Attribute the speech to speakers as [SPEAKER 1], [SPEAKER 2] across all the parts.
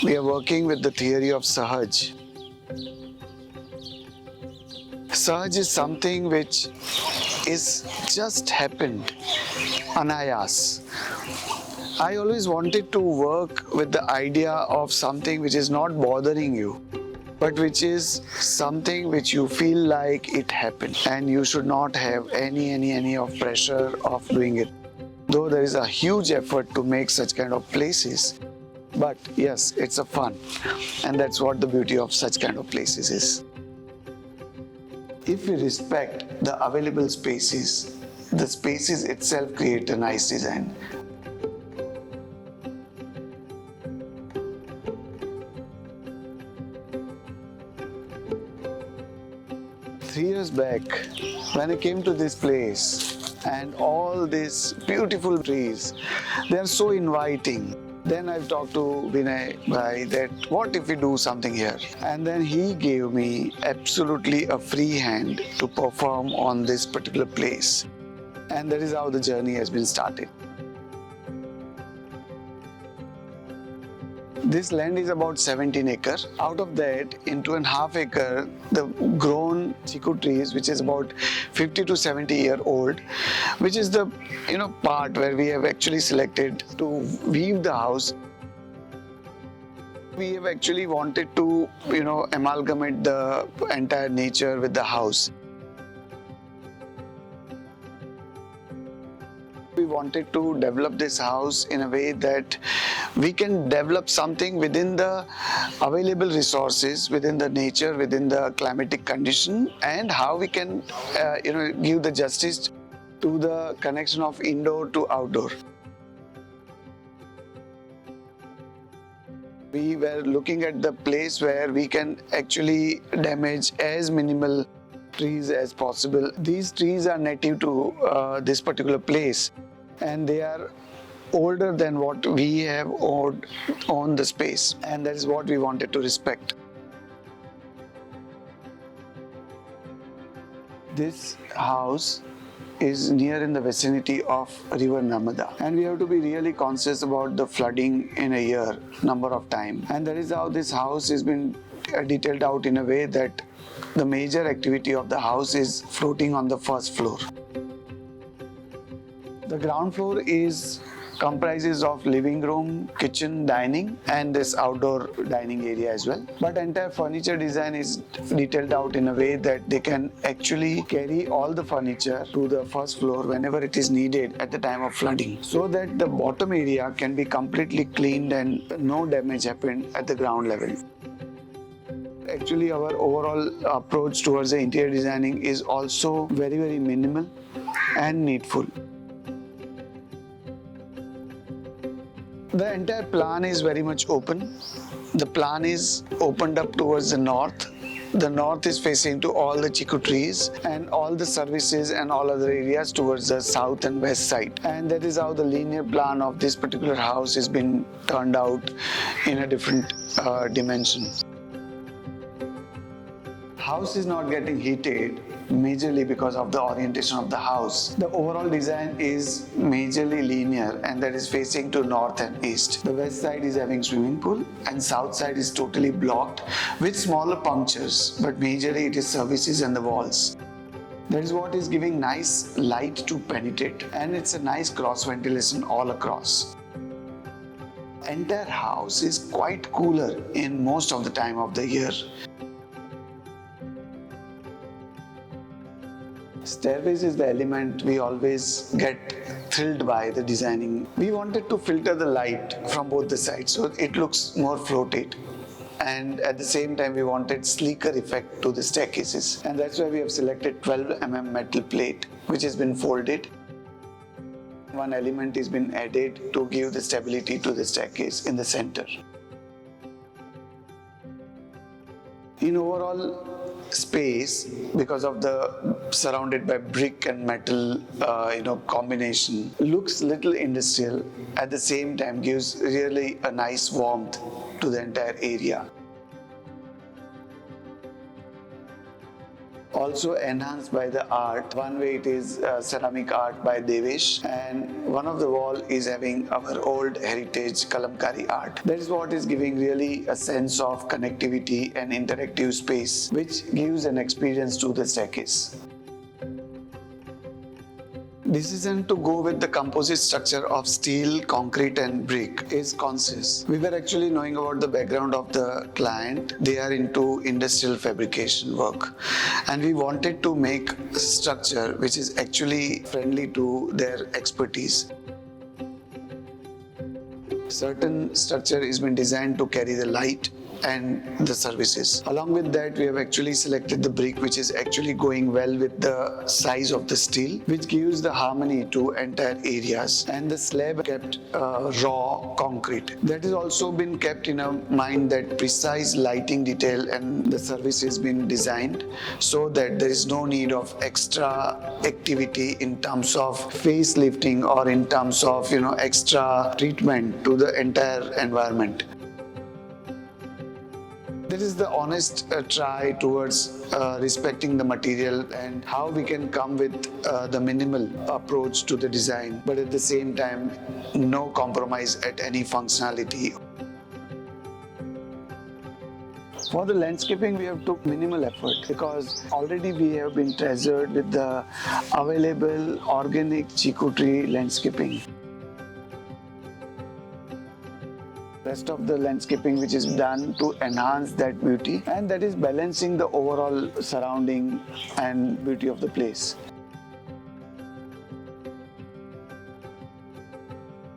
[SPEAKER 1] we are working with the theory of Sahaj. Sahaj is something which is just happened, anayas. I always wanted to work with the idea of something which is not bothering you, but which is something which you feel like it happened, and you should not have any of pressure of doing it. Though there is a huge effort to make such kind of places, but yes, it's a fun, and that's what the beauty of such kind of places is. If we respect the available spaces, the spaces itself create a nice design. Three years back, when I came to this place and all these beautiful trees, they are so inviting. Then I've talked to Vinay Bhai that what if we do something here? And then he gave me absolutely a free hand to perform on this particular place. And that is how the journey has been started. This land is about 17 acres. Out of that, in 2.5 acres, the grown Chikoo trees, which is about 50 to 70-year-old, which is the part where we have actually selected to weave the house. We have actually wanted to amalgamate the entire nature with the house. We wanted to develop this house in a way that we can develop something within the available resources, within the nature, within the climatic condition, and how we can give the justice to the connection of indoor to outdoor. We were looking at the place where we can actually damage as minimal trees as possible. These trees are native to this particular place, and they are older than what we have on the space, and that is what we wanted to respect. This house is near in the vicinity of river Narmada, and we have to be really conscious about the flooding in a year number of time, and that is how this house has been detailed out in a way that the major activity of the house is floating on the first floor. The ground floor comprises of living room, kitchen, dining, and this outdoor dining area as well. But entire furniture design is detailed out in a way that they can actually carry all the furniture to the first floor whenever it is needed at the time of flooding, so that the bottom area can be completely cleaned and no damage happened at the ground level. Actually, our overall approach towards the interior designing is also very minimal and needful. The entire plan is very much open. The plan is opened up towards the north. The north is facing to all the Chikoo trees, and all the services and all other areas towards the south and west side. And that is how the linear plan of this particular house has been turned out in a different dimension. House is not getting heated majorly because of the orientation of the house. The overall design is majorly linear, and that is facing to north and east. The west side is having swimming pool, and south side is totally blocked with smaller punctures, but majorly it is services and the walls. That is what is giving nice light to penetrate, and it's a nice cross ventilation all across. Entire house is quite cooler in most of the time of the year. Stairways is the element we always get thrilled by the designing. We wanted to filter the light from both the sides so it looks more floated, and at the same time we wanted sleeker effect to the staircases, and that's why we have selected 12 mm metal plate which has been folded. One element has been added to give the stability to the staircase in the center. In overall space, because of the surrounded by brick and metal combination, looks little industrial, at the same time gives really a nice warmth to the entire area. also enhanced by the art. One way it is ceramic art by Devesh, and one of the wall is having our old heritage kalamkari art. That is what is giving really a sense of connectivity and interactive space, which gives an experience to the staircase. Decision to go with the composite structure of steel, concrete and brick is conscious. We were actually knowing about the background of the client. They are into industrial fabrication work, and we wanted to make a structure which is actually friendly to their expertise. Certain structure has been designed to carry the light and the services. Along with that, we have actually selected the brick, which is actually going well with the size of the steel, which gives the harmony to entire areas. And the slab kept raw concrete. That has also been kept in a mind that precise lighting detail and the service has been designed so that there is no need of extra activity in terms of facelifting or in terms of extra treatment to the entire environment. There is the honest try towards respecting the material and how we can come with the minimal approach to the design, but at the same time, no compromise at any functionality. For the landscaping, we have took minimal effort because already we have been treasured with the available organic Chikoo tree landscaping. Rest of the landscaping which is done to enhance that beauty, and that is balancing the overall surrounding and beauty of the place.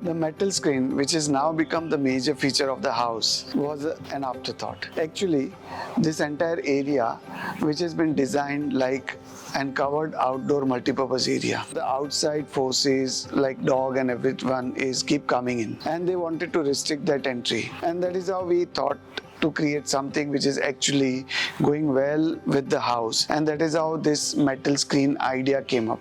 [SPEAKER 1] The metal screen, which has now become the major feature of the house, was an afterthought. Actually, this entire area, which has been designed like and covered outdoor multipurpose area. The outside forces like dog and everyone is keep coming in, and they wanted to restrict that entry. And that is how we thought to create something which is actually going well with the house. And that is how this metal screen idea came up.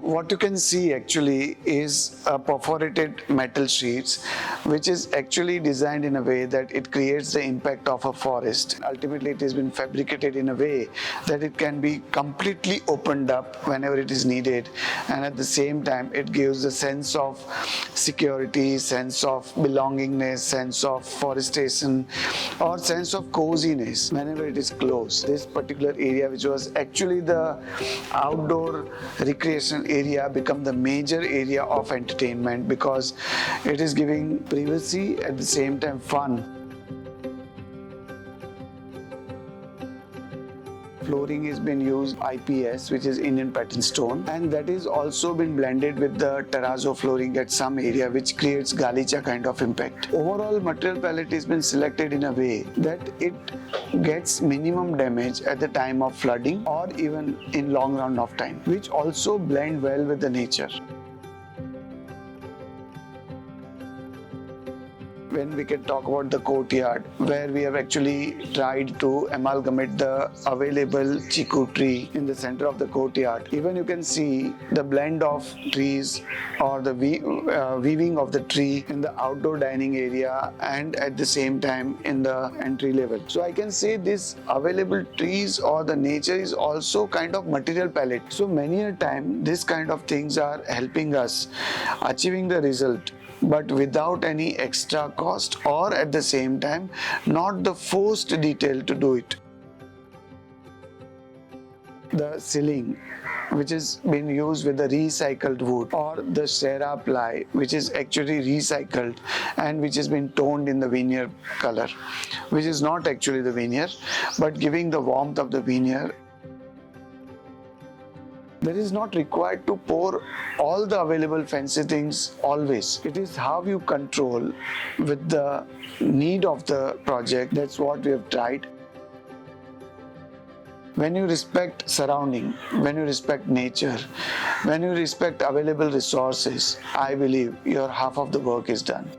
[SPEAKER 1] What you can see actually is a perforated metal sheets, which is actually designed in a way that it creates the impact of a forest. Ultimately, it has been fabricated in a way that it can be completely opened up whenever it is needed, and at the same time, it gives a sense of security, sense of belongingness, sense of forestation, or sense of coziness whenever it is closed. This particular area, which was actually the outdoor recreational area, become the major area of entertainment because it is giving privacy at the same time fun. Flooring has been used IPS, which is Indian pattern stone, and that is also been blended with the terrazzo flooring at some area, which creates galicha kind of impact. Overall material palette has been selected in a way that it gets minimum damage at the time of flooding or even in long run of time, which also blend well with the nature. When we can talk about the courtyard, where we have actually tried to amalgamate the available Chikoo tree in the center of the courtyard. Even you can see the blend of trees or the weaving of the tree in the outdoor dining area and at the same time in the entry level. So I can say this available trees or the nature is also kind of material palette. So many a time this kind of things are helping us achieving the result, but without any extra cost or at the same time not the forced detail to do it. The ceiling, which is been used with the recycled wood, or the Shera ply, which is actually recycled and which has been toned in the veneer color, which is not actually the veneer but giving the warmth of the veneer. There is not required to pour all the available fancy things always. It is how you control with the need of the project. That's what we have tried. When you respect surrounding, when you respect nature, when you respect available resources, I believe your half of the work is done.